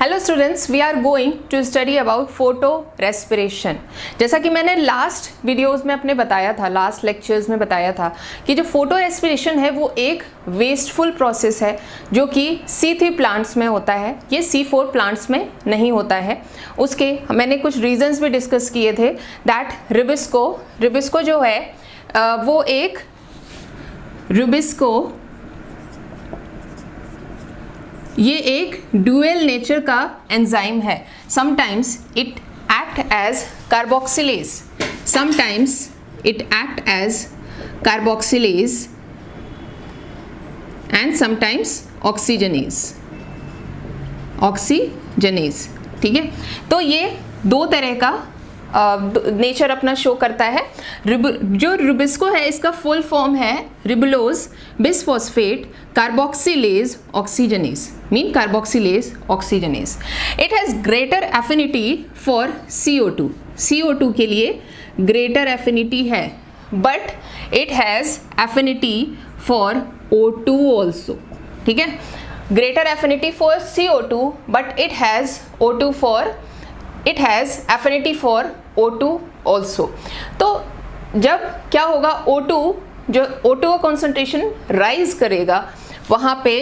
Hello students, we are going to study about photorespiration. जैसा कि मैंने last videos में अपने बताया था, लास्ट लेक्चर्स में बताया था कि जो फोटो रेस्पिरेशन है वो एक वेस्टफुल प्रोसेस है जो कि C3 प्लांट्स में होता है, ये C4 प्लांट्स में नहीं होता है। उसके मैंने कुछ रीजंस भी डिस्कस किए थे दैट रुबिस्को जो है वो एक रुबिस्को ये एक ड्यूअल नेचर का एंजाइम है। Sometimes it act as carboxylase, sometimes it act as carboxylase and sometimes oxygenase, ठीक है। तो ये दो तरह का नेचर अपना शो करता है। जो रुबिस्को है इसका फुल फॉर्म है ribulose bisphosphate carboxylase oxygenase, mean carboxylase oxygenase. It has greater affinity for CO2 के लिए ग्रेटर एफिनिटी है, but it has affinity for O2 also, ठीक है। Greater affinity for CO2 but it has affinity for O2 also। तो जब क्या होगा, जो O2 का कॉन्सेंट्रेशन राइज करेगा वहाँ पे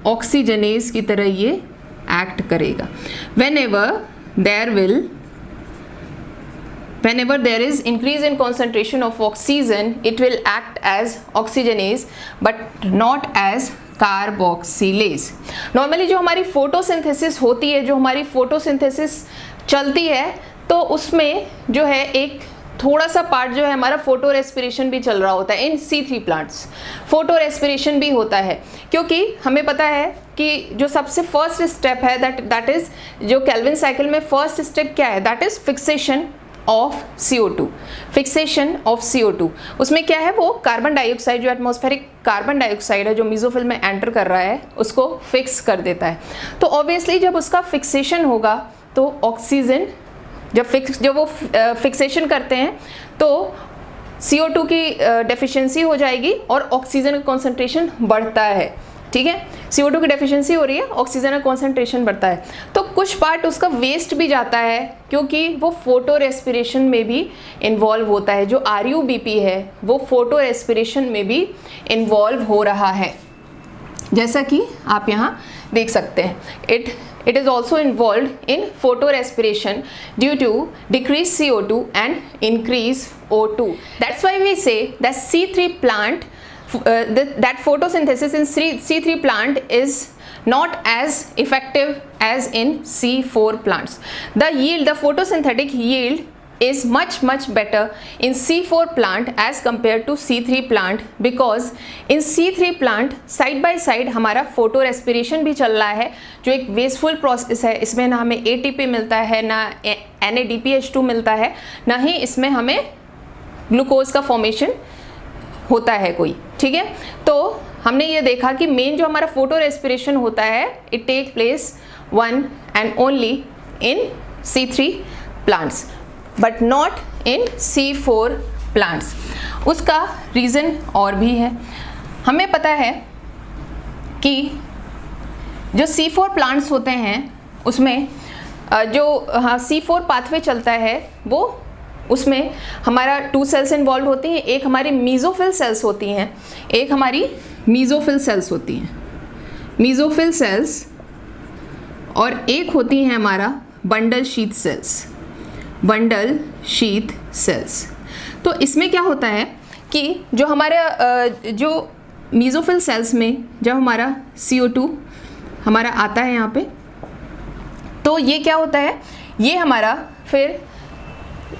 ऑक्सीजनेज की तरह ये एक्ट करेगा। whenever there is increase in concentration of oxygen, it will act as oxygenase but not as carboxylase. Normally जो हमारी फोटोसिंथेसिस होती है, जो हमारी फोटोसिंथेसिस चलती है, तो उसमें जो है एक थोड़ा सा पार्ट जो है हमारा फोटो रेस्पिरेशन भी चल रहा होता है। इन C3 प्लांट्स फोटो रेस्पिरेशन भी होता है, क्योंकि हमें पता है कि जो सबसे फर्स्ट स्टेप है दैट इज जो केल्विन साइकिल में फर्स्ट स्टेप क्या है, that is fixation of CO2। उसमें क्या है, वो कार्बन डाइऑक्साइड, जो एटमॉस्फेरिक कार्बन डाइऑक्साइड है जो मेसोफिल में एंटर कर रहा है, उसको फिक्स कर देता है। तो ऑब्वियसली जब उसका फिक्सेशन होगा तो ऑक्सीजन जब वो फिक्सेशन करते हैं तो CO2 की डेफिशिएंसी हो जाएगी और ऑक्सीजन का कॉन्सेंट्रेशन बढ़ता है, ठीक है। CO2 की डेफिशिएंसी हो रही है, ऑक्सीजन का कॉन्सेंट्रेशन बढ़ता है। तो कुछ पार्ट उसका वेस्ट भी जाता है क्योंकि वो फोटो रेस्पिरेशन में भी इन्वॉल्व होता है। जो RUBP है वो फोटो रेस्पिरेशन में भी इन्वॉल्व हो रहा है, जैसा कि आप यहाँ देख सकते हैं। It is also involved in photorespiration due to decreased CO2 and increased O2. That's why we say that C3 plant, that photosynthesis in C3 plant is not as effective as in C4 plants. The photosynthetic yield is much better in C4 plant as compared to C3 plant, because in C3 plant side by side हमारा photo respiration भी चल रहा है, जो एक wasteful process है। इसमें ना हमें ATP मिलता है, ना NADPH2 मिलता है, ना ही इसमें हमें ग्लूकोज का फॉर्मेशन होता है कोई, ठीक है। तो हमने ये देखा कि मेन जो हमारा फोटो रेस्पिरेशन होता है, it take place one and only in C3 plants but not in C4 plants. उसका रीज़न और भी है। हमें पता है कि जो C4 प्लांट्स होते हैं उसमें जो C4 पाथवे चलता है, वो उसमें हमारा 2 सेल्स इन्वॉल्व होती हैं। एक हमारी मीजोफिल सेल्स होती हैं, एक हमारी मीजोफिल सेल्स और एक होती हैं हमारा बंडल शीथ सेल्स। तो इसमें क्या होता है कि जो हमारा जो मीजोफिल सेल्स में जब हमारा CO2 हमारा आता है यहाँ पे, तो ये क्या होता है, ये हमारा फिर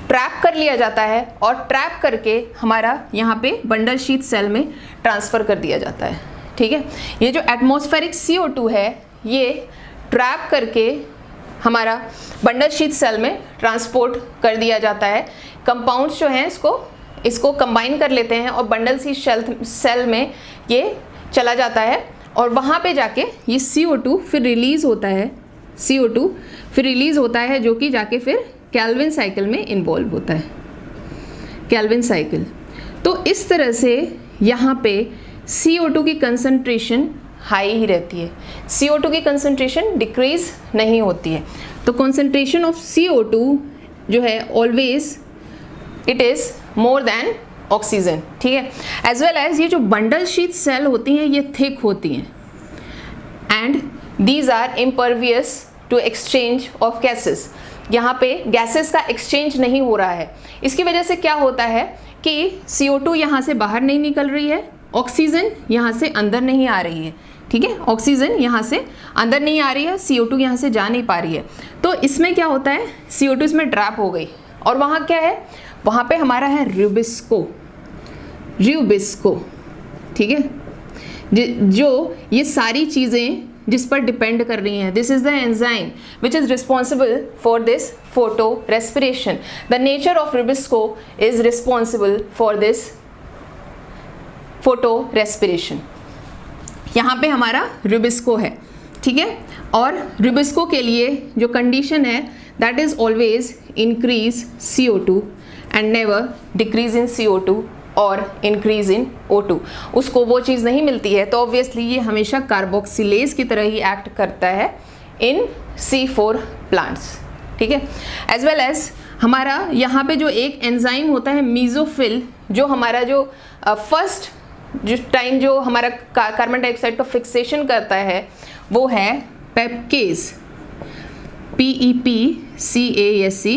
ट्रैप कर लिया जाता है और ट्रैप करके हमारा यहाँ पे बंडल शीथ सेल में ट्रांसफ़र कर दिया जाता है, ठीक है। ये जो एटमॉस्फेरिक CO2 है ये ट्रैप करके हमारा बंडल शीथ सेल में ट्रांसपोर्ट कर दिया जाता है। कंपाउंड्स जो हैं इसको कंबाइन कर लेते हैं और बंडल शीथ सेल में ये चला जाता है और वहाँ पे जाके ये CO2 फिर रिलीज़ होता है, जो कि जाके फिर केल्विन साइकिल में इन्वॉल्व होता है, केल्विन साइकिल। तो इस तरह से यहाँ पे CO2 की कंसंट्रेशन हाई ही रहती है, CO2 की कंसंट्रेशन डिक्रीज नहीं होती है। तो कंसंट्रेशन ऑफ CO2 जो है always it is more than oxygen, ठीक है। एज वेल एज ये जो बंडल शीथ सेल होती हैं ये थिक होती हैं and these are impervious to exchange of gases. यहाँ पे गैसेस का एक्सचेंज नहीं हो रहा है। इसकी वजह से क्या होता है कि CO2 यहाँ से बाहर नहीं निकल रही है, ऑक्सीजन यहाँ से अंदर नहीं आ रही है, ठीक है। ऑक्सीजन यहाँ से अंदर नहीं आ रही है, CO2 यहाँ से जा नहीं पा रही है। तो इसमें क्या होता है, CO2 इसमें ट्रैप हो गई और वहाँ क्या है, वहाँ पे हमारा है रुबिस्को, ठीक है। जो ये सारी चीज़ें जिस पर डिपेंड कर रही हैं, this is the enzyme which is responsible for this photo respiration. The nature of Rubisco is responsible for this photo respiration. यहाँ पे हमारा रुबिस्को है, ठीक है। और रुबिस्को के लिए जो कंडीशन है that is always increase CO2 and never decrease in CO2 और इंक्रीज इन O2। उसको वो चीज़ नहीं मिलती है तो ऑब्वियसली ये हमेशा कार्बोक्सिलेज की तरह ही एक्ट करता है इन C4 प्लांट्स, ठीक है। एज वेल एज हमारा यहाँ पे जो एक एंजाइम होता है मीजोफिल, जो हमारा जो फर्स्ट टाइम जो हमारा कार्बन डाइऑक्साइड का फिक्सेशन करता है वो है पेपकेज, PEPCASE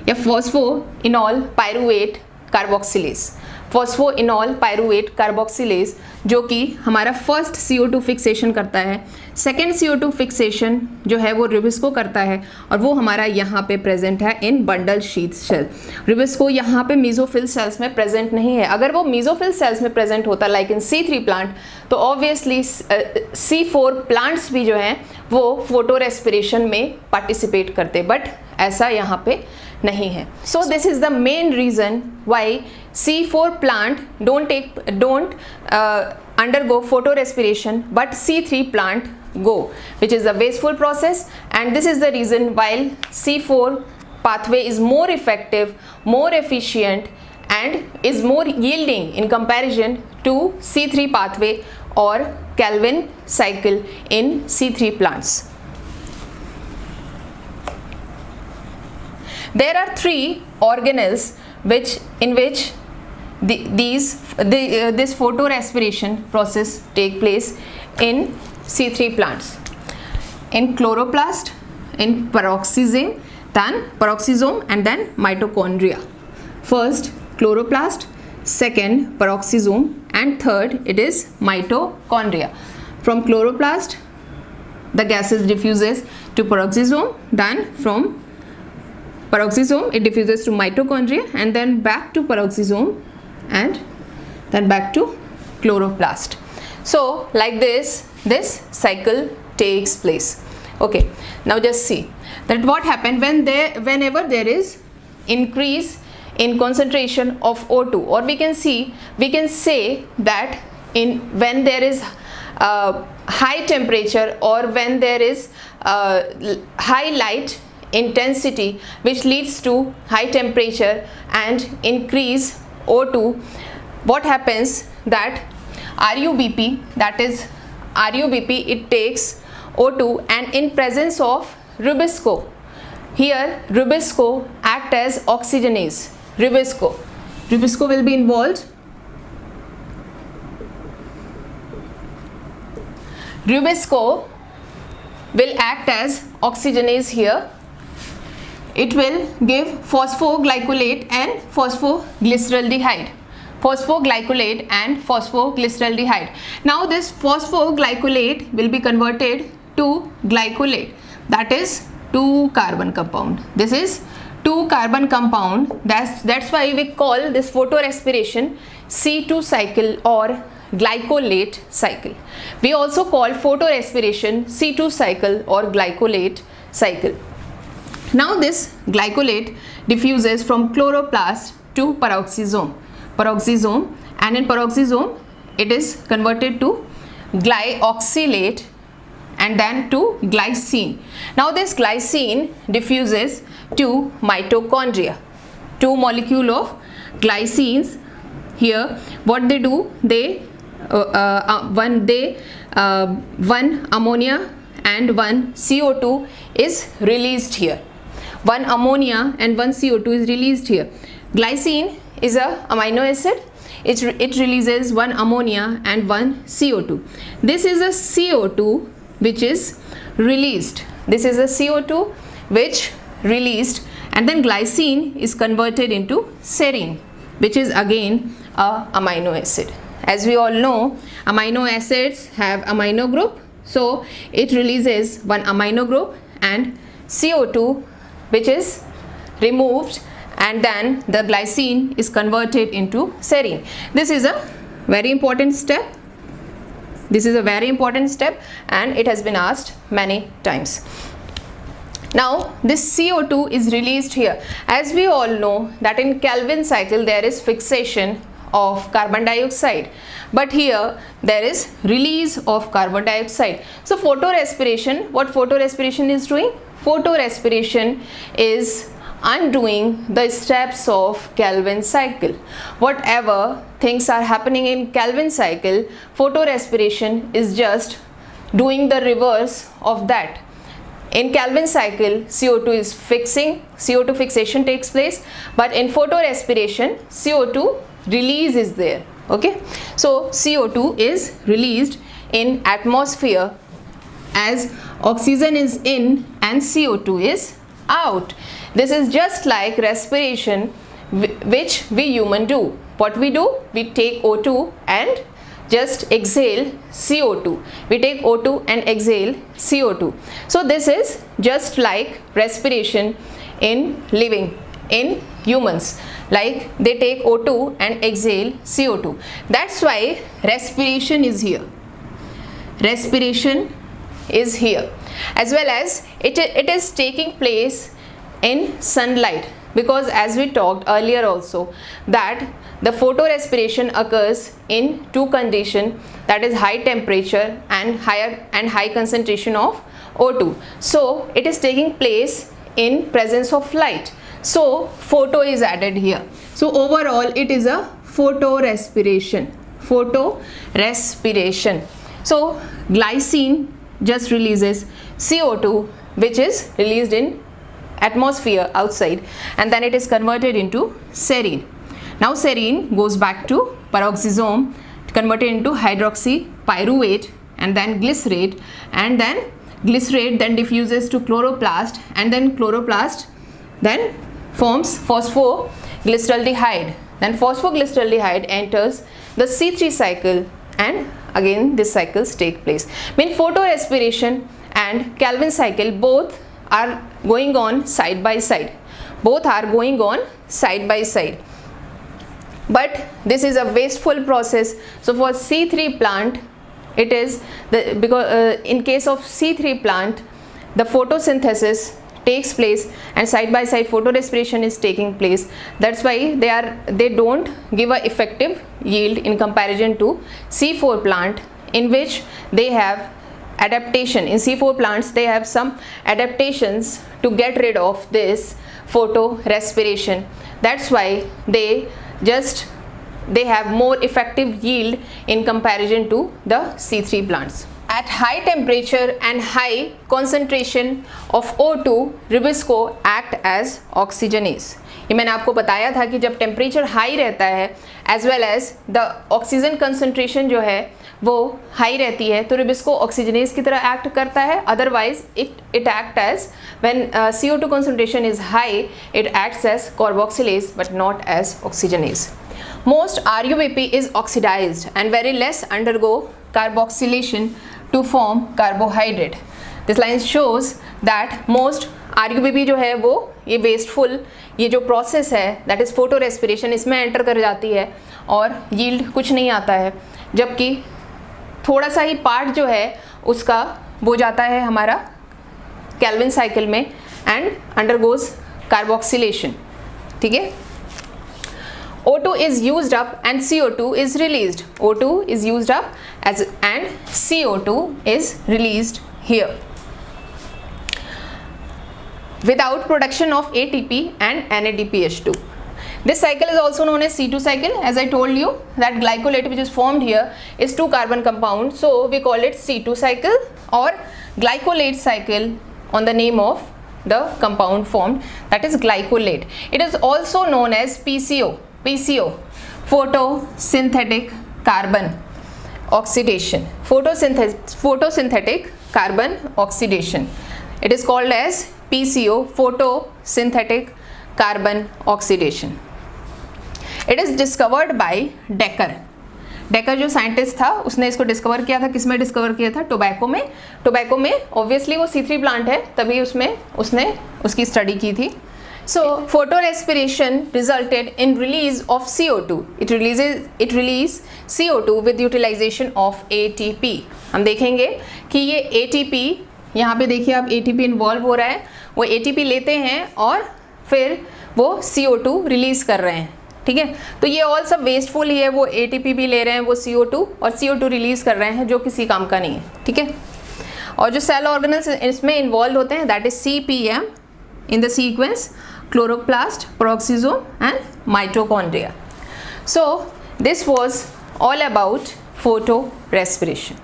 या phosphoenol pyruvate carboxylase, phosphoenol pyruvate carboxylase, जो कि हमारा फर्स्ट CO2 फिक्सेशन करता है। सेकेंड CO2 फिक्सेशन जो है वो रुबिस्को करता है और वो हमारा यहाँ पे प्रेजेंट है इन बंडल शीथ सेल। रुबिस्को यहाँ पे मीजोफिल सेल्स में प्रेजेंट नहीं है। अगर वो मीजोफिल सेल्स में प्रेजेंट होता लाइक इन C3 प्लांट तो ऑब्वियसली C4 प्लांट्स भी जो हैं वो फोटो रेस्पिरेशन में पार्टिसिपेट करते, बट ऐसा यहाँ पे नहीं है। So this is the main reason why C4 plant don't undergo photorespiration but C3 plant go, which is a wasteful process, and this is the reason while C4 pathway is more effective, more efficient and is more yielding in comparison to C3 pathway or Calvin cycle in C3 plants. There are three organelles in which this photorespiration process take place in C3 plants. In chloroplast, in peroxisome and then mitochondria. First chloroplast, second peroxisome and third it is mitochondria. From chloroplast the gases diffuses to peroxisome, then from peroxisome it diffuses to mitochondria and then back to peroxisome and then back to chloroplast. So like this cycle takes place. Okay, now just see that what happened whenever there is increase in concentration of O2, or we can say that when there is high temperature or when there is high light intensity which leads to high temperature and increase O2, what happens that RUBP, it takes O2 and in presence of Rubisco, here Rubisco act as oxygenase. Rubisco will be involved. Rubisco will act as oxygenase here. It will give phosphoglycolate and phosphoglyceraldehyde. Now this phosphoglycolate will be converted to glycolate, that is 2 carbon compound. This is 2 carbon compound. That's why we call this photorespiration C2 cycle or glycolate cycle. We also call photorespiration C2 cycle or glycolate cycle. Now this glycolate diffuses from chloroplast to peroxisome, and in peroxisome it is converted to glyoxylate and then to glycine. Now this glycine diffuses to mitochondria. 2 molecule of glycines here. What they do, when they one ammonia and one CO2 is released here. One ammonia and one CO2 is released here. Glycine is a amino acid. It releases one ammonia and one CO2. This is a CO2 which is released. This is a CO2 which released, and then glycine is converted into serine, which is again a amino acid. As we all know, amino acids have amino group, so it releases one amino group and CO2 which is removed, and then the glycine is converted into serine. This is a very important step. This is a very important step, and it has been asked many times. Now this CO2 is released here. As we all know that in Calvin cycle there is fixation of carbon dioxide, but here there is release of carbon dioxide. So photorespiration, what photorespiration is doing? Photorespiration is undoing the steps of Calvin cycle. Whatever things are happening in Calvin cycle, photorespiration is just doing the reverse of that. In Calvin cycle, CO2 is fixing, CO2 fixation takes place, but in photorespiration, CO2 release is there. Okay, so CO2 is released in atmosphere as oxygen is in and CO2 is out. This is just like respiration which we human do. What we do? We take O2 and just exhale CO2. We take O2 and exhale CO2. So this is just like respiration in living, in humans, like they take O2 and exhale CO2. That's why respiration is here. Respiration is here, as well as it is taking place in sunlight, because as we talked earlier also that the photorespiration occurs in two conditions, that is high temperature and high concentration of O2. So it is taking place in presence of light. So photo is added here. So overall it is a photorespiration. Photorespiration. So glycine just releases CO2 which is released in atmosphere outside, and then it is converted into serine. Now serine goes back to peroxisome, converted into hydroxypyruvate and then glycerate, and then glycerate then diffuses to chloroplast, and then chloroplast then forms phosphoglyceraldehyde. Then phosphoglyceraldehyde enters the C3 cycle, and again this cycles take place. Mean photorespiration and Calvin cycle both are going on side by side. Both are going on side by side. But this is a wasteful process. So for C3 plant, it is because in case of C3 plant, the photosynthesis takes place and side by side photorespiration is taking place. That's why they don't give a effective yield in comparison to C4 plant, in which they have adaptation. In C4 plants they have some adaptations to get rid of this photorespiration. That's why they have more effective yield in comparison to the C3 plants. At high temperature and high concentration of O2, Rubisco act as oxygenase. ये मैंने आपको बताया था कि जब temperature high रहता है as well as the oxygen concentration जो है वो हाई रहती है, तो रिबिस्को ऑक्सीजनेज की तरह एक्ट करता है. Otherwise it act as when CO2 concentration is high, it acts as carboxylase but not as oxygenase. Most RUBP is oxidized and very less undergo carboxylation to form carbohydrate. This line shows that most RUBP जो है वो ये wasteful ये जो process है that is photo respiration, इसमें enter कर जाती है और यील्ड कुछ नहीं आता है, जबकि थोड़ा सा ही पार्ट जो है उसका वो जाता है हमारा कैल्विन साइकिल में एंड अंडरगोज कार्बोक्सिलेशन. ठीक है. O2 is used up and CO2 is released. O2 is used up and CO2 is released here without production of ATP and NADPH2. This cycle is also known as C2 cycle. As I told you that glycolate which is formed here is 2 carbon compound, so we call it C2 cycle or glycolate cycle on the name of the compound formed, that is glycolate. It is also known as PCO, photosynthetic carbon oxidation. Photosynthetic carbon oxidation. It is called as PCO, photosynthetic carbon oxidation. It is discovered by decker जो scientist था उसने इसको discover किया था, किस में discover किया था? टोबैको में ऑब्वियसली वो C3 प्लांट है तभी उसने उसकी स्टडी की थी. So photorespiration resulted in release of CO2. It release CO2 with utilization of ATP. हम देखेंगे कि ये ATP, यहाँ पे देखिए आप ATP इन्वॉल्व हो रहा है, वो ATP लेते हैं और फिर वो CO2 रिलीज कर रहे हैं. ठीक है, तो ये ऑल सब वेस्टफुल ही है. वो ATP भी ले रहे हैं, वो CO2 और CO2 रिलीज कर रहे हैं जो किसी काम का नहीं है. ठीक है, और जो सेल ऑर्गेनल्स इसमें इन्वॉल्व होते हैं that is CPM in the sequence chloroplast, peroxisome and mitochondria. So this was all about photo respiration.